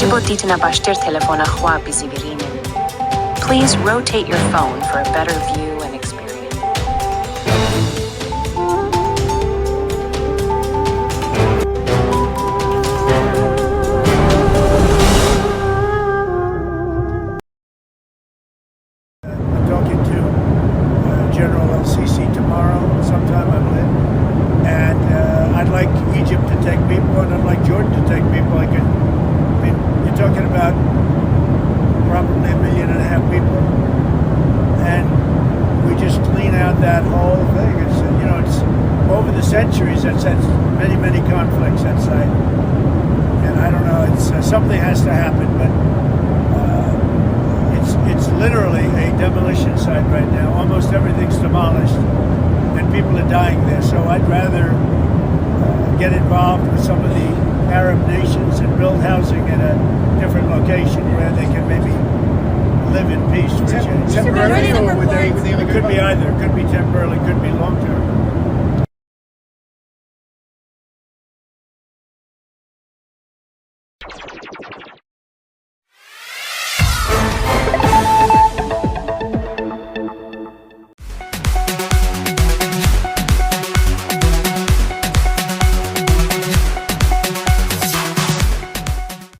Ji bo dîtina baştir telefona xwe bizîvirînin. Please rotate your phone for a better view and experience. I'm talking to General El-Sisi tomorrow, sometime I believe, and I'd like Egypt to take people, and I'd like Jordan to take people. I mean, you're talking about probably 1.5 million people, and we just clean out that whole thing. It's it's over the centuries that's had many conflicts that site, and I don't know. It's something has to happen, but it's literally a demolition site right now. Almost everything's demolished, and people are dying there. So I'd rather get involved with some of the Arab nations and build housing in a different location where they can maybe live in peace. Temporarily, or would they It could be either. It could be temporarily, could be long term.